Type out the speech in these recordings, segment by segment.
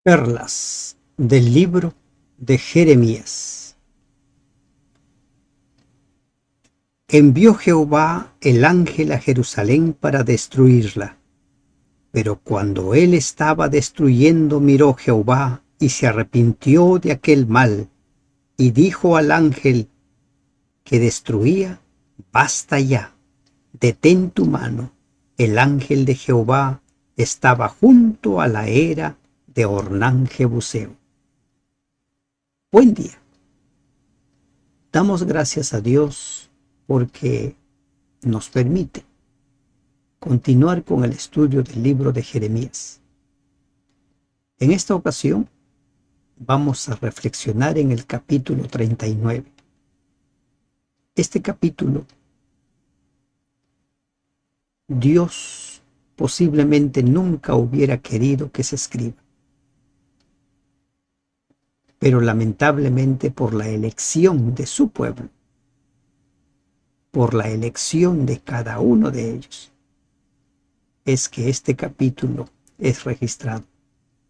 Perlas del libro de Jeremías. Envió Jehová el ángel a Jerusalén para destruirla. Pero cuando él estaba destruyendo, miró Jehová y se arrepintió de aquel mal, y dijo al ángel que destruía: basta ya, detén tu mano. El ángel de Jehová estaba junto a la era de Ornán Jebuseo. Buen día. Damos gracias a Dios porque nos permite continuar con el estudio del libro de Jeremías. En esta ocasión vamos a reflexionar en el capítulo 39. Este capítulo, Dios posiblemente nunca hubiera querido que se escriba, pero lamentablemente por la elección de su pueblo, por la elección de cada uno de ellos, es que este capítulo es registrado,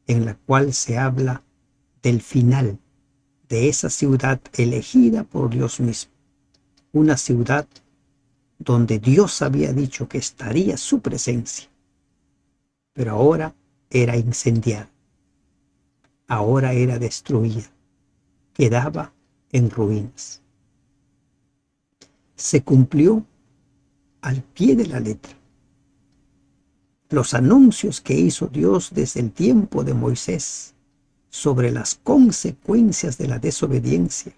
en la cual se habla del final de esa ciudad elegida por Dios mismo, una ciudad donde Dios había dicho que estaría su presencia, pero ahora era incendiada, ahora era destruida, quedaba en ruinas. Se cumplió al pie de la letra los anuncios que hizo Dios desde el tiempo de Moisés sobre las consecuencias de la desobediencia.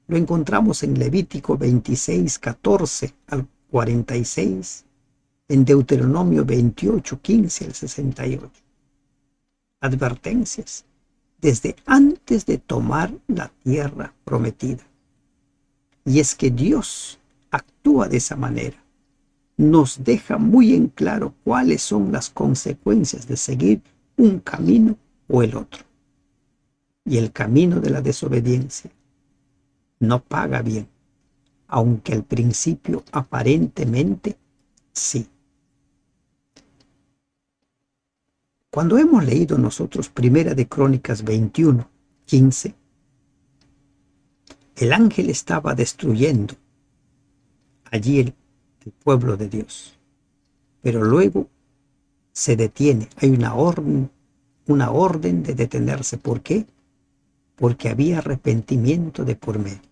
Lo encontramos en Levítico 26, 14 al 46, en Deuteronomio 28, 15 al 68. Advertencias desde antes de tomar la tierra prometida. Y es que Dios actúa de esa manera. Nos deja muy en claro cuáles son las consecuencias de seguir un camino o el otro. Y el camino de la desobediencia no paga bien, aunque al principio aparentemente sí. Cuando hemos leído nosotros Primera de Crónicas 21, 15, el ángel estaba destruyendo allí el pueblo de Dios, pero luego se detiene, hay una orden de detenerse. ¿Por qué? Porque había arrepentimiento de por medio.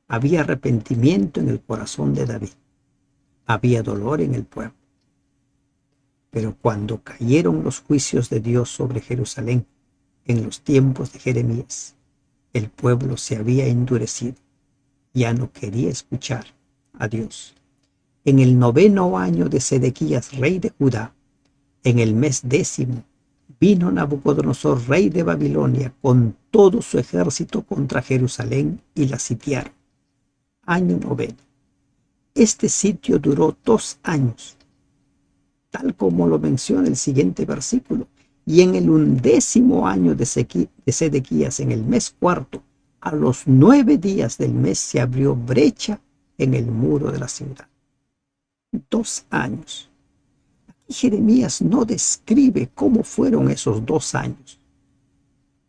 Había arrepentimiento en el corazón de David. Había dolor en el pueblo. Pero cuando cayeron los juicios de Dios sobre Jerusalén en los tiempos de Jeremías, el pueblo se había endurecido. Ya no quería escuchar a Dios. En el 9º año de Sedequías, rey de Judá, en el mes 10º, vino Nabucodonosor, rey de Babilonia, con todo su ejército contra Jerusalén y la sitiaron. Año 9. Este sitio duró 2 años, tal como lo menciona el siguiente versículo. Y en el 11º año de Sedequías, en el mes 4º, a los 9 días del mes, se abrió brecha en el muro de la ciudad. 2 años. Aquí Jeremías no describe cómo fueron esos 2 años,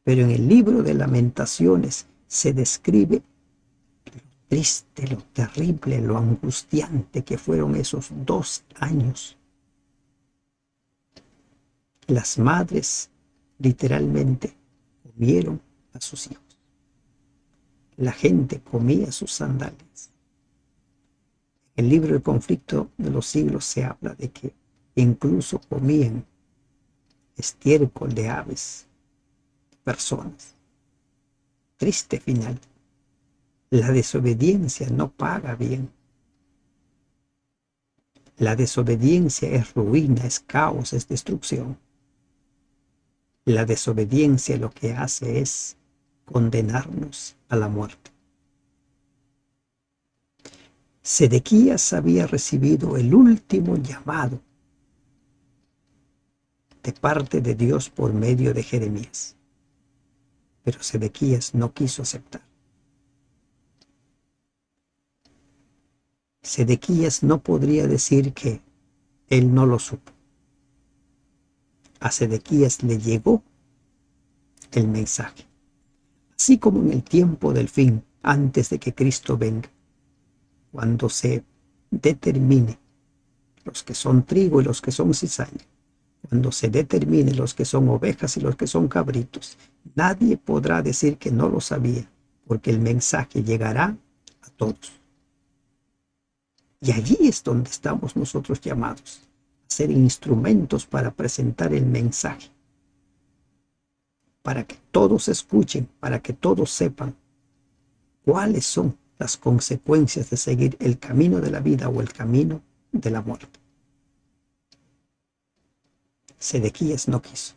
pero en el libro de Lamentaciones se describe lo triste, lo terrible, lo angustiante que fueron esos 2 años. Las madres literalmente comieron a sus hijos. La gente comía sus sandalias. En el libro del conflicto de los siglos se habla de que incluso comían estiércol de aves, personas. Triste final. La desobediencia no paga bien. La desobediencia es ruina, es caos, es destrucción. La desobediencia lo que hace es condenarnos a la muerte. Sedequías había recibido el último llamado de parte de Dios por medio de Jeremías, pero Sedequías no quiso aceptar. Sedequías no podría decir que él no lo supo. a Sedequías le llegó el mensaje. Así como en el tiempo del fin, antes de que Cristo venga, cuando se determine los que son trigo y los que son cizaña, cuando se determine los que son ovejas y los que son cabritos, nadie podrá decir que no lo sabía, porque el mensaje llegará a todos. Y allí es donde estamos nosotros llamados, a ser instrumentos para presentar el mensaje, para que todos escuchen, para que todos sepan cuáles son las consecuencias de seguir el camino de la vida o el camino de la muerte. Sedequías no quiso,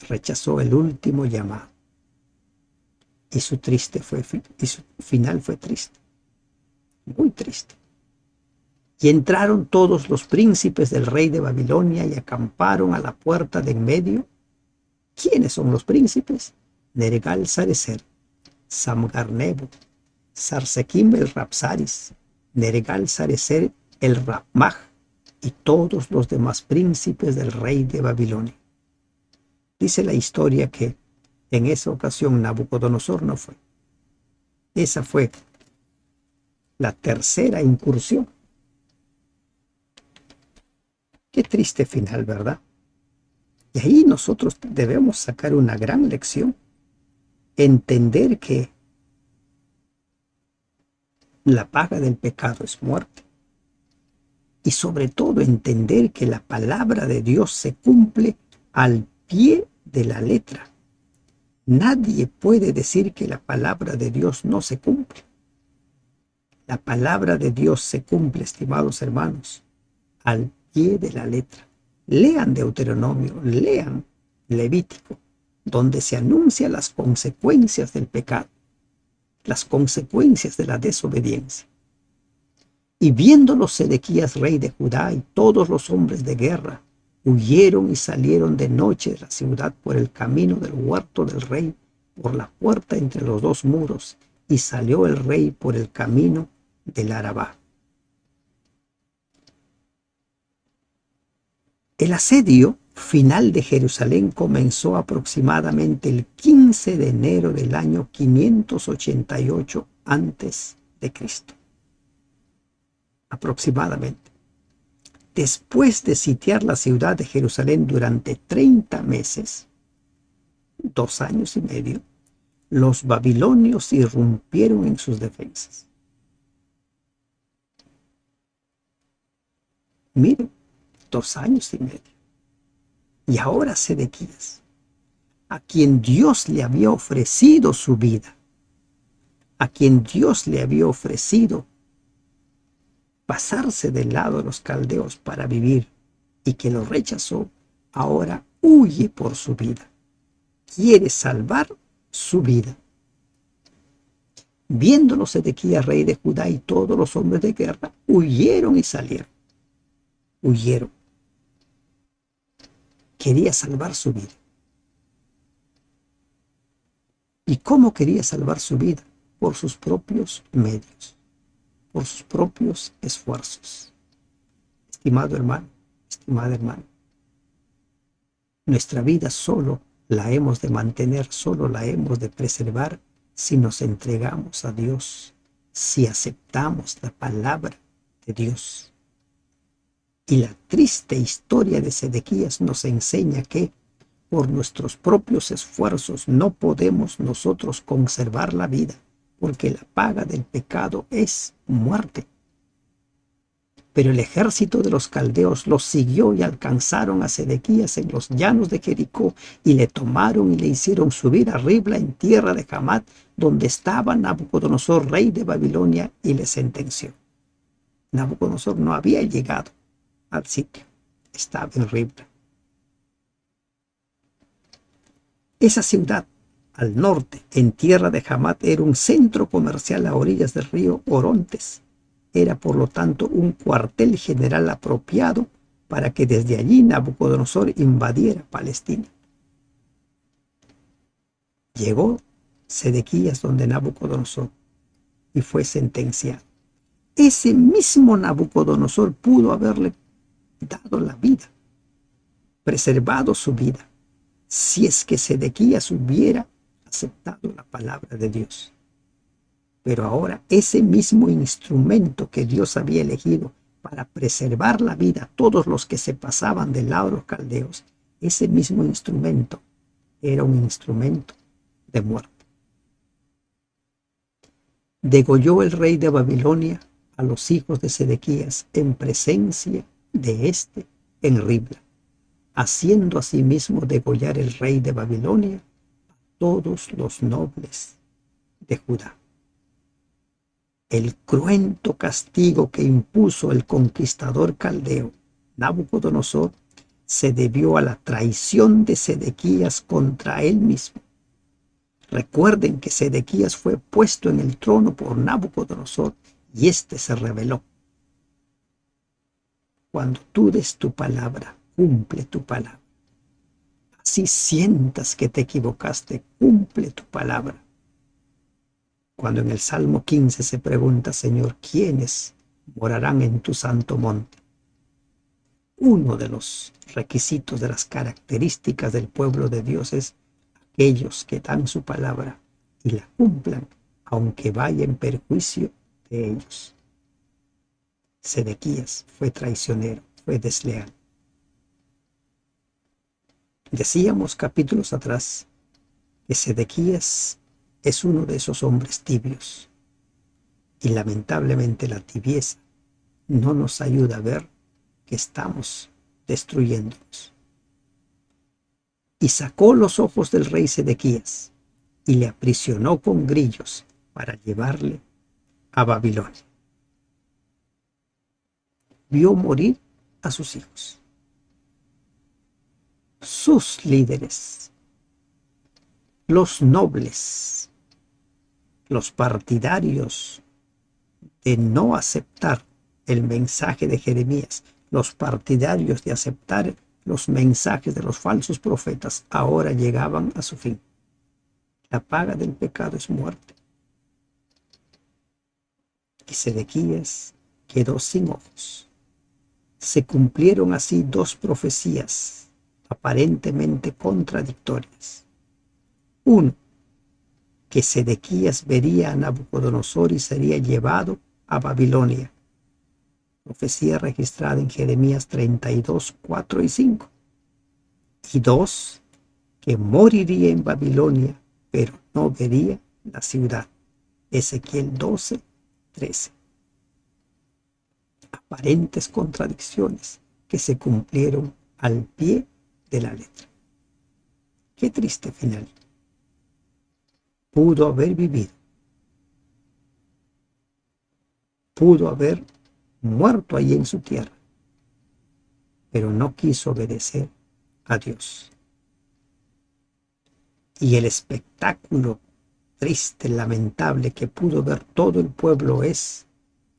rechazó el último llamado y su final fue triste, muy triste. Y entraron todos los príncipes del rey de Babilonia y acamparon a la puerta de en medio. ¿Quiénes son los príncipes? Nergal-Sarecer, Samgar-Nebo, Sarsequim el Rapsaris, Nergal-Sarecer el Rapmaj y todos los demás príncipes del rey de Babilonia. Dice la historia que en esa ocasión Nabucodonosor no fue. Esa fue la tercera incursión. Qué triste final, ¿verdad? Y ahí nosotros debemos sacar una gran lección. Entender que la paga del pecado es muerte. Y sobre todo entender que la palabra de Dios se cumple al pie de la letra. Nadie puede decir que la palabra de Dios no se cumple. La palabra de Dios se cumple, estimados hermanos, al pie de la letra. Lean Deuteronomio, lean Levítico, donde se anuncian las consecuencias del pecado, las consecuencias de la desobediencia. Y viéndolo Sedequías, rey de Judá, y todos los hombres de guerra, huyeron y salieron de noche de la ciudad por el camino del huerto del rey, por la puerta entre los dos muros, y salió el rey por el camino del Arabá. El asedio final de Jerusalén comenzó aproximadamente el 15 de enero del año 588 antes de Cristo. Aproximadamente. Después de sitiar la ciudad de Jerusalén durante 30 meses, 2 años y medio, los babilonios irrumpieron en sus defensas. Miren, 2 años y medio. Y ahora Sedequías, a quien Dios le había ofrecido su vida, a quien Dios le había ofrecido pasarse del lado de los caldeos para vivir y que lo rechazó, ahora huye por su vida. Quiere salvar su vida. Viéndolo Sedequías, rey de Judá, y todos los hombres de guerra huyeron y salieron. Huyeron. Quería salvar su vida. ¿Y cómo quería salvar su vida? Por sus propios medios, por sus propios esfuerzos. Estimado hermano, estimada hermana, nuestra vida solo la hemos de mantener, solo la hemos de preservar si nos entregamos a Dios, si aceptamos la palabra de Dios. Y la triste historia de Sedequías nos enseña que por nuestros propios esfuerzos no podemos nosotros conservar la vida, porque la paga del pecado es muerte. Pero el ejército de los caldeos los siguió y alcanzaron a Sedequías en los llanos de Jericó y le tomaron y le hicieron subir a Ribla en tierra de Hamat, donde estaba Nabucodonosor, rey de Babilonia, y le sentenció. Nabucodonosor no había llegado al sitio, estaba en Ribla. Esa ciudad al norte, en tierra de Hamat, era un centro comercial a orillas del río Orontes. Era por lo tanto un cuartel general apropiado para que desde allí Nabucodonosor invadiera Palestina. Llegó Sedequías donde Nabucodonosor y fue sentenciado. Ese mismo Nabucodonosor pudo haberle dado la vida, preservado su vida si es que Sedequías hubiera aceptado la palabra de Dios. Pero ahora ese mismo instrumento que Dios había elegido para preservar la vida a todos los que se pasaban del lado de los caldeos, ese mismo instrumento era un instrumento de muerte. Degolló el rey de Babilonia a los hijos de Sedequías en presencia de éste en Ribla, haciendo asimismo degollar el rey de Babilonia a todos los nobles de Judá. El cruento castigo que impuso el conquistador caldeo Nabucodonosor se debió a la traición de Sedequías contra él mismo. Recuerden que Sedequías fue puesto en el trono por Nabucodonosor y éste se rebeló. Cuando tú des tu palabra, cumple tu palabra. Así sientas que te equivocaste, cumple tu palabra. Cuando en el Salmo 15 se pregunta, Señor, ¿quiénes morarán en tu santo monte? Uno de los requisitos, de las características del pueblo de Dios es aquellos que dan su palabra y la cumplan, aunque vaya en perjuicio de ellos. Sedequías fue traicionero, fue desleal. Decíamos capítulos atrás que Sedequías es uno de esos hombres tibios, y lamentablemente la tibieza no nos ayuda a ver que estamos destruyéndonos. Y sacó los ojos del rey Sedequías y le aprisionó con grillos para llevarle a Babilonia. Vio morir a sus hijos, sus líderes, los nobles, los partidarios de no aceptar el mensaje de Jeremías, los partidarios de aceptar los mensajes de los falsos profetas, ahora llegaban a su fin. La paga del pecado es muerte. Y Sedequías quedó sin ojos. Se cumplieron así dos profecías aparentemente contradictorias. Uno, que Sedequías vería a Nabucodonosor y sería llevado a Babilonia. Profecía registrada en Jeremías 32, 4 y 5. Y dos, que moriría en Babilonia, pero no vería la ciudad. Ezequiel 12, 13. Aparentes contradicciones que se cumplieron al pie de la letra. Qué triste final. Pudo haber vivido, pudo haber muerto allí en su tierra, pero no quiso obedecer a Dios. Y el espectáculo triste, lamentable que pudo ver todo el pueblo es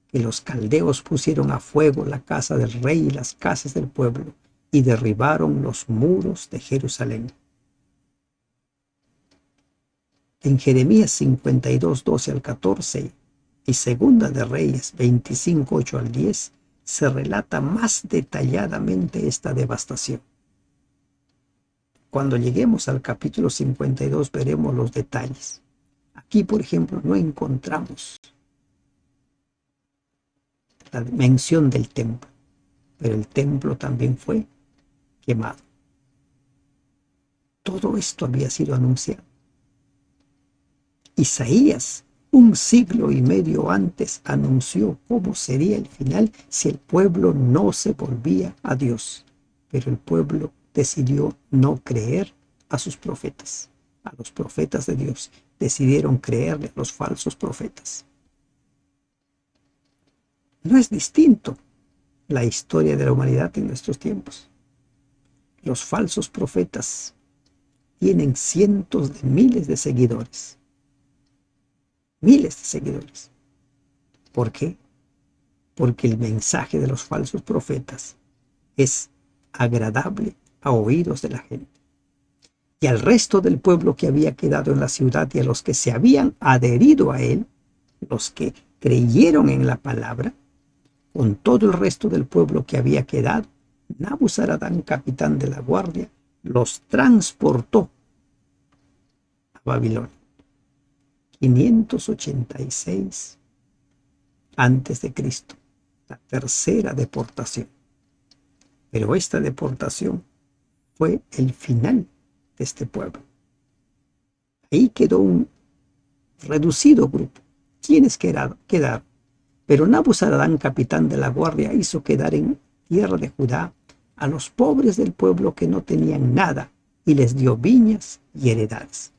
que los caldeos pusieron a fuego la casa del rey y las casas del pueblo y derribaron los muros de Jerusalén. En Jeremías 52, 12 al 14 y Segunda de Reyes 25, 8 al 10 se relata más detalladamente esta devastación. Cuando lleguemos al capítulo 52 veremos los detalles. Aquí, por ejemplo, no encontramos la mención del templo, pero el templo también fue quemado. Todo esto había sido anunciado. Isaías, un siglo y medio antes, anunció cómo sería el final si el pueblo no se volvía a Dios. Pero el pueblo decidió no creer a sus profetas, a los profetas de Dios. Decidieron creerle a los falsos profetas. No es distinto la historia de la humanidad en nuestros tiempos. Los falsos profetas tienen cientos de miles de seguidores. Miles de seguidores. ¿Por qué? Porque el mensaje de los falsos profetas es agradable a oídos de la gente. Y al resto del pueblo que había quedado en la ciudad y a los que se habían adherido a él, los que creyeron en la palabra, con todo el resto del pueblo que había quedado, Nabuzaradán, capitán de la guardia, los transportó a Babilonia. 586 antes de Cristo, la tercera deportación. Pero esta deportación fue el final de este pueblo. Ahí quedó un reducido grupo. ¿Quiénes quedaron? Pero Nabuzaradán, capitán de la guardia, hizo quedar en tierra de Judá a los pobres del pueblo que no tenían nada y les dio viñas y heredades.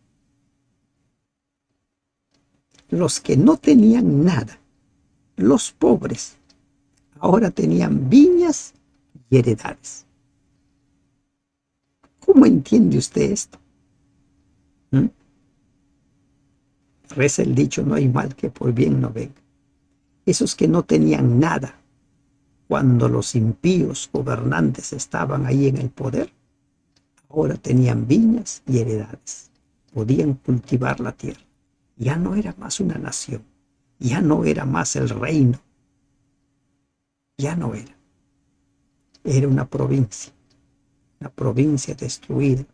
Los que no tenían nada, los pobres, ahora tenían viñas y heredades. ¿Cómo entiende usted esto? Reza el dicho, no hay mal que por bien no venga. Esos que no tenían nada cuando los impíos gobernantes estaban ahí en el poder, ahora tenían viñas y heredades. Podían cultivar la tierra. Ya no era más una nación. Ya no era más el reino. Ya no era. Era una provincia destruida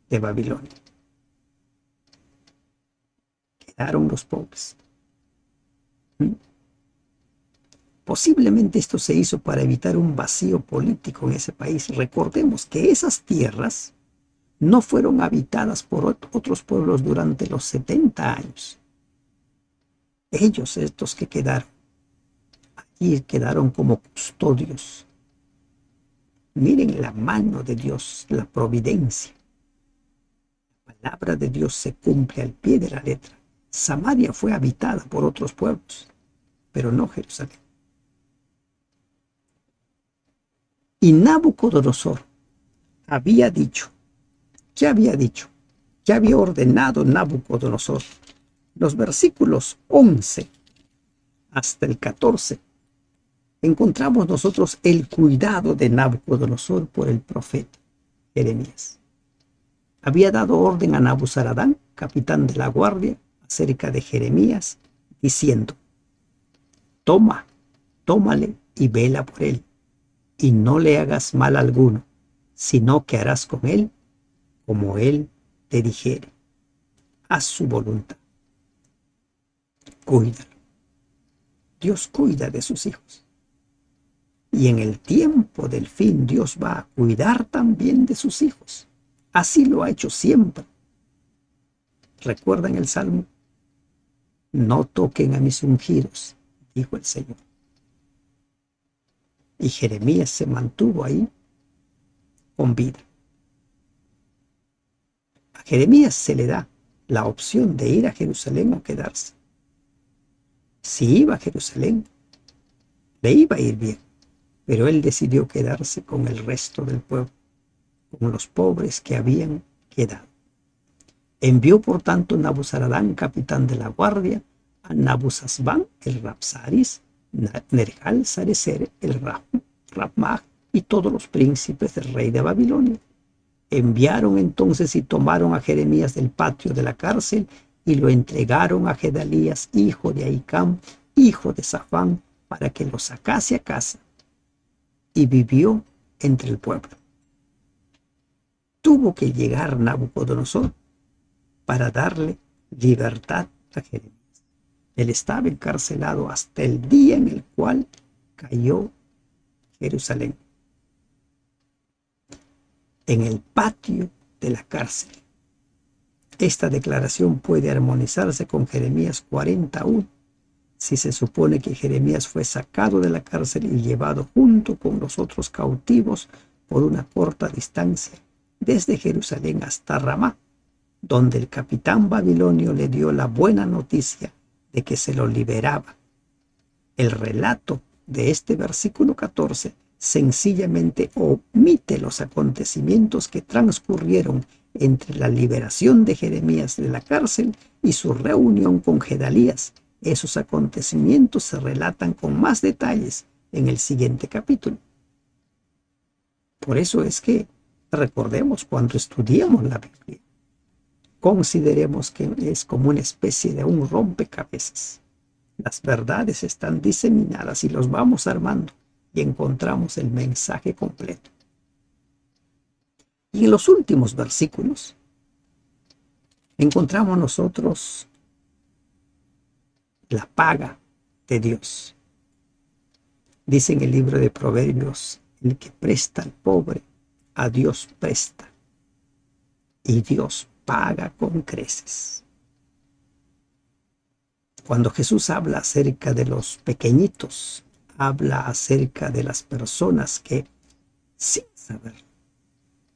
de Babilonia. Quedaron los pobres. Posiblemente esto se hizo para evitar un vacío político en ese país. Recordemos que esas tierras no fueron habitadas por otros pueblos durante los 70 años. Ellos, estos que quedaron, allí quedaron como custodios. Miren la mano de Dios, la providencia. La palabra de Dios se cumple al pie de la letra. Samaria fue habitada por otros pueblos, pero no Jerusalén. Y Nabucodonosor había dicho, ¿qué había dicho? ¿Qué había ordenado Nabucodonosor? Los versículos 11 hasta el 14 encontramos nosotros el cuidado de Nabucodonosor por el profeta Jeremías. Había dado orden a Nabuzaradán, capitán de la guardia, acerca de Jeremías, diciendo: tómale y vela por él, y no le hagas mal alguno, sino que harás con él como él te dijere. Haz su voluntad. Cuídalo. Dios cuida de sus hijos. Y en el tiempo del fin Dios va a cuidar también de sus hijos. Así lo ha hecho siempre. ¿Recuerdan el Salmo? No toquen a mis ungidos, dijo el Señor. Y Jeremías se mantuvo ahí con vida. A Jeremías se le da la opción de ir a Jerusalén o quedarse. Si iba a Jerusalén, le iba a ir bien, pero él decidió quedarse con el resto del pueblo, con los pobres que habían quedado. Envió por tanto Nabuzaradán, capitán de la guardia, a Nabuzazbán, el Rabsaris, Nergal Sarecer, el Rabmag, y todos los príncipes del rey de Babilonia. Enviaron entonces y tomaron a Jeremías del patio de la cárcel y lo entregaron a Gedalías, hijo de Ahicam, hijo de Safán, para que lo sacase a casa. Y vivió entre el pueblo. Tuvo que llegar Nabucodonosor para darle libertad a Jeremías. Él estaba encarcelado hasta el día en el cual cayó Jerusalén. En el patio de la cárcel. Esta declaración puede armonizarse con Jeremías 41, si se supone que Jeremías fue sacado de la cárcel y llevado junto con los otros cautivos por una corta distancia, desde Jerusalén hasta Ramá, donde el capitán babilonio le dio la buena noticia de que se lo liberaba. El relato de este versículo 14 sencillamente omite los acontecimientos que transcurrieron entre la liberación de Jeremías de la cárcel y su reunión con Gedalías. Esos acontecimientos se relatan con más detalles en el siguiente capítulo. Por eso es que recordemos cuando estudiemos la Biblia, consideremos que es como una especie de un rompecabezas. Las verdades están diseminadas y los vamos armando y encontramos el mensaje completo. Y en los últimos versículos encontramos nosotros la paga de Dios. Dice en el libro de Proverbios, el que presta al pobre, a Dios presta, y Dios paga con creces. Cuando Jesús habla acerca de los pequeñitos, habla acerca de las personas que, sin saber,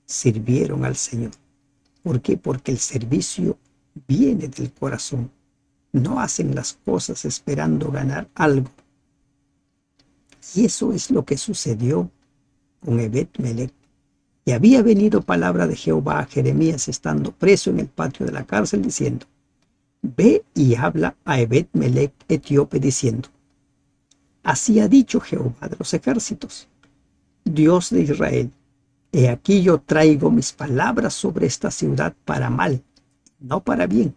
sirvieron al Señor. ¿Por qué? Porque el servicio viene del corazón. No hacen las cosas esperando ganar algo. Y eso es lo que sucedió con Ebed-Melech. Y había venido palabra de Jehová a Jeremías estando preso en el patio de la cárcel, diciendo: Ve y habla a Ebed-Melech etíope, diciendo: Así ha dicho Jehová de los ejércitos, Dios de Israel: He aquí yo traigo mis palabras sobre esta ciudad para mal, no para bien.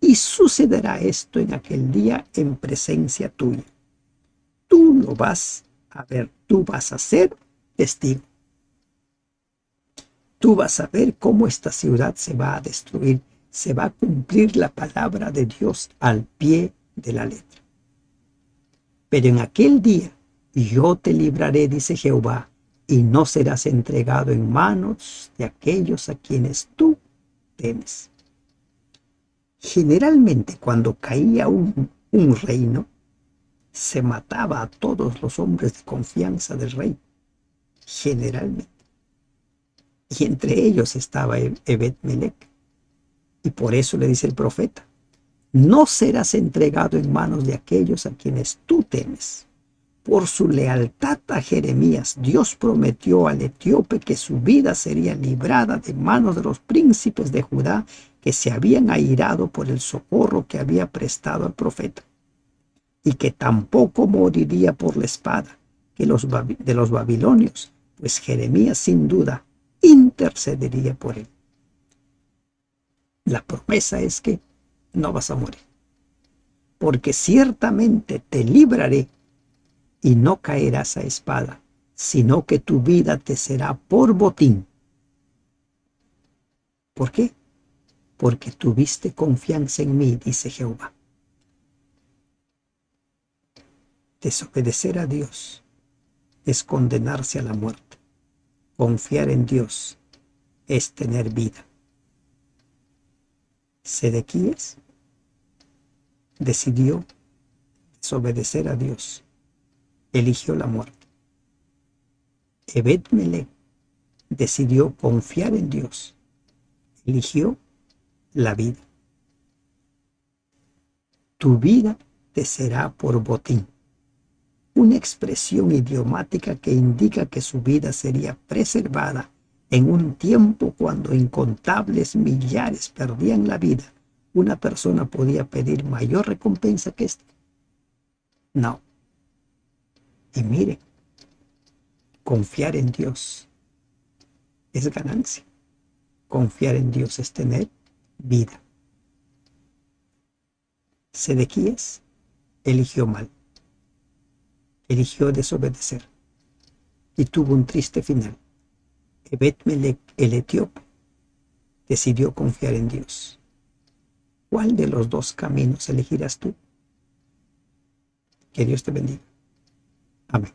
Y sucederá esto en aquel día en presencia tuya. Tú lo vas a ver, tú vas a ser testigo. Tú vas a ver cómo esta ciudad se va a destruir, se va a cumplir la palabra de Dios al pie de la letra. Pero en aquel día yo te libraré, dice Jehová, y no serás entregado en manos de aquellos a quienes tú temes. Generalmente cuando caía un reino, se mataba a todos los hombres de confianza del rey. Generalmente. Y entre ellos estaba Ebed-Melech. Y por eso le dice el profeta: no serás entregado en manos de aquellos a quienes tú temes. Por su lealtad a Jeremías, Dios prometió al etíope que su vida sería librada de manos de los príncipes de Judá que se habían airado por el socorro que había prestado al profeta, y que tampoco moriría por la espada de los babilonios, pues Jeremías sin duda intercedería por él. La promesa es que no vas a morir, porque ciertamente te libraré y no caerás a espada, sino que tu vida te será por botín. ¿Por qué? Porque tuviste confianza en mí, dice Jehová. Desobedecer a Dios es condenarse a la muerte. Confiar en Dios es tener vida. Sedequías decidió desobedecer a Dios. Eligió la muerte. Ebed-Melech decidió confiar en Dios. Eligió la vida. Tu vida te será por botín. Una expresión idiomática que indica que su vida sería preservada en un tiempo cuando incontables millares perdían la vida. ¿Una persona podía pedir mayor recompensa que esta? No. Y miren, confiar en Dios es ganancia. Confiar en Dios es tener vida. Sedequías eligió mal. Eligió desobedecer y tuvo un triste final. Ebed-Melech, el etíope, decidió confiar en Dios. ¿Cuál de los dos caminos elegirás tú? Que Dios te bendiga. Amén.